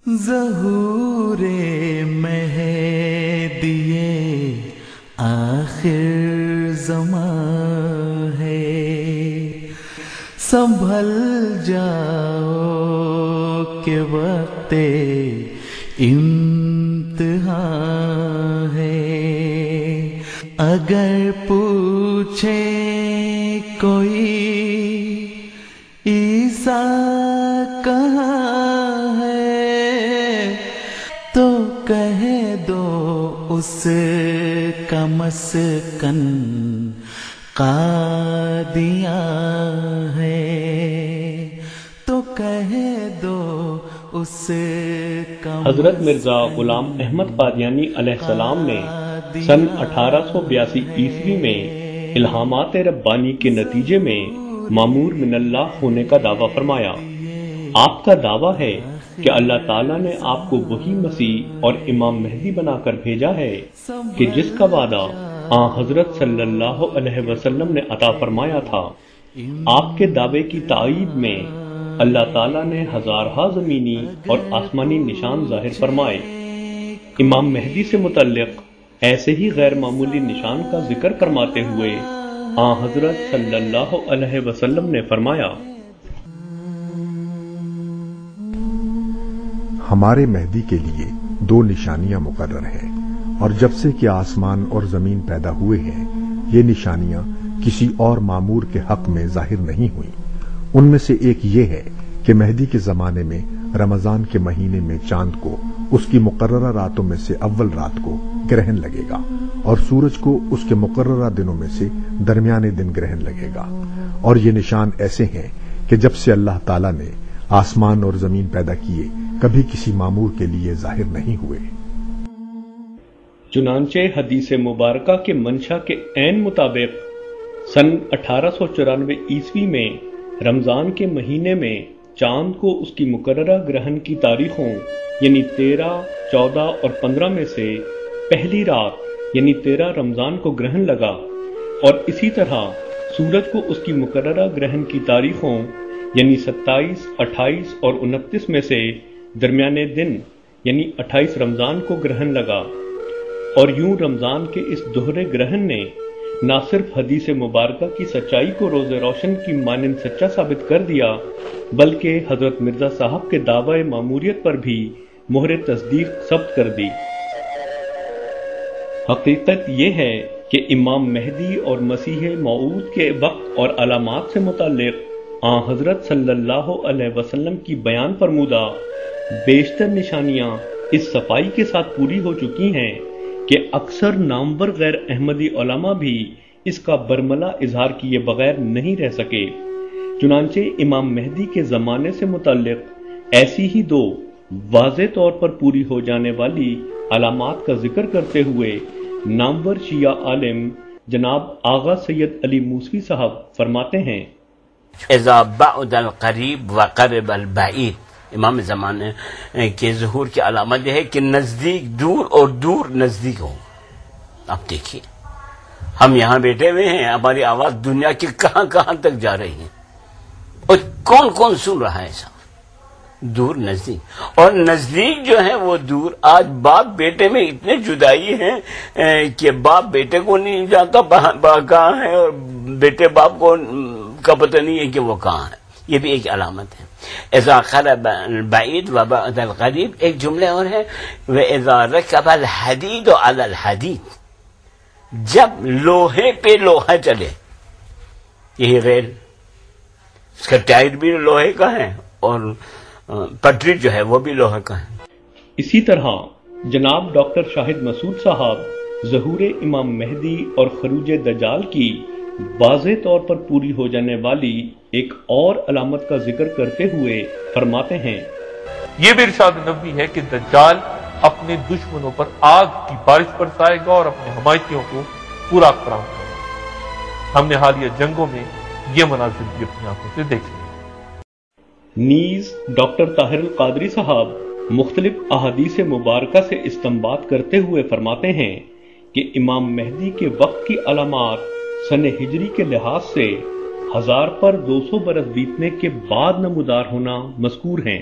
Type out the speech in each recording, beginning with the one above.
ظہور مہدی آخر زمان ہے، سنبھل جاؤ کہ وقت امتحان ہے۔ اگر پوچھے کوئی عیسیٰ کہاں ہے، تو کہہ دو اس کا مسکن قادیاں ہے، تو کہہ دو اس کا۔ حضرت مرزا غلام احمد قادیانی علیہ السلام نے سن 1882 عیسوی میں الہامات ربانی کے نتیجے میں مامور من اللہ ہونے کا دعویٰ فرمایا۔ آپ کا دعویٰ ہے کہ اللہ تعالیٰ نے آپ کو وہی مسیح اور امام مہدی بنا کر بھیجا ہے کہ جس کا وعدہ آن حضرت صلی اللہ علیہ وسلم نے عطا فرمایا تھا۔ آپ کے دعوے کی تائید میں اللہ تعالیٰ نے ہزارہا زمینی اور آسمانی نشان ظاہر فرمائے۔ امام مہدی سے متعلق ایسے ہی غیر معمولی نشان کا ذکر فرماتے ہوئے آن حضرت صلی اللہ علیہ وسلم نے فرمایا، ہمارے مہدی کے لیے 2 نشانیاں مقرر ہیں، اور جب سے کہ آسمان اور زمین پیدا ہوئے ہیں یہ نشانیاں کسی اور معمور کے حق میں ظاہر نہیں ہوئیں۔ ان میں سے ایک یہ ہے کہ مہدی کے زمانے میں رمضان کے مہینے میں چاند کو اس کی مقررہ راتوں میں سے اول رات کو گرہن لگے گا، اور سورج کو اس کے مقررہ دنوں میں سے درمیانے دن گرہن لگے گا۔ اور یہ نشان ایسے ہیں کہ جب سے اللہ تعالیٰ نے آسمان اور زمین پیدا کیے کبھی کسی معمور کے لیے ظاہر نہیں ہوئے۔ چنانچہ حدیث مبارکہ کے منشا کے عین مطابق سن 1894 عیسوی میں رمضان کے مہینے میں چاند کو اس کی مقررہ گرہن کی تاریخوں یعنی 13، 14 اور 15 میں سے پہلی رات یعنی 13 رمضان کو گرہن لگا، اور اسی طرح سورج کو اس کی مقررہ گرہن کی تاریخوں یعنی 27، 28 اور 29 میں سے درمیانے دن یعنی 28 رمضان کو گرہن لگا۔ اور یوں رمضان کے اس دوہرے گرہن نے نہ صرف حدیث مبارکہ کی سچائی کو روز روشن کی مانند سچا ثابت کر دیا، بلکہ حضرت مرزا صاحب کے دعوی ماموریت پر بھی مہر تصدیق ثبت کر دی۔ حقیقت یہ ہے کہ امام مہدی اور مسیح موعود کے وقت اور علامات سے متعلق آن حضرت صلی اللہ علیہ وسلم کی بیان فرمودہ بیشتر نشانیاں اس صفائی کے ساتھ پوری ہو چکی ہیں کہ اکثر نامور غیر احمدی علماء بھی اس کا برملا اظہار کیے بغیر نہیں رہ سکے۔ چنانچہ امام مہدی کے زمانے سے متعلق ایسی ہی 2 واضح طور پر پوری ہو جانے والی علامات کا ذکر کرتے ہوئے نامور شیعہ عالم جناب آغا سید علی موسوی صاحب فرماتے ہیں، اذا بعد القریب وقرب البعید، امام زمانے کے ظہور کی علامت یہ ہے کہ نزدیک دور اور دور نزدیک ہو۔ آپ دیکھیے ہم یہاں بیٹھے ہوئے ہیں، ہماری آواز دنیا کی کہاں کہاں تک جا رہی ہے، اور کون کون سن رہا ہے صاحب؟ دور نزدیک، اور نزدیک جو ہے وہ دور۔ آج باپ بیٹے میں اتنے جدائی ہیں کہ باپ بیٹے کو نہیں جانتا کہاں ہے، اور بیٹے باپ کو کا پتہ نہیں ہے کہ وہ کہاں ہے۔ یہ بھی ایک علامت ہے۔ اذا قرب البعید وبعد القریب، ایک جملے اور ہے وَإِذَا رَكَبَ الْحَدِيدُ عَلَى الْحَدِيدِ، جب لوہے پہ لوہا چلے، یہی ریل، اس کا ٹائر بھی لوہے کا ہے اور پٹری جو ہے وہ بھی لوہے کا ہے۔ اسی طرح جناب ڈاکٹر شاہد مسعود صاحب ظہور امام مہدی اور خروج دجال کی واضح طور پر پوری ہو جانے والی ایک اور علامت کا ذکر کرتے ہوئے فرماتے ہیں، یہ بھی ارشاد نبوی ہے کہ دجال اپنے دشمنوں پر آگ کی بارش برسائے گا اور اپنے حمایتیوں کو پورا فراہم کرے گا۔ ہم نے حالیہ جنگوں میں یہ مناظر بھی اپنی آنکھوں سے دیکھے۔ نیز ڈاکٹر طاہر القادری صاحب مختلف احادیث مبارکہ سے استنباط کرتے ہوئے فرماتے ہیں کہ امام مہدی کے وقت کی علامات سن ہجری کے لحاظ سے 1000 پر 200 برس بیتنے کے بعد نمودار ہونا مذکور ہیں۔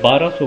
1200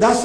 10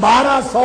1200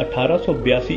1882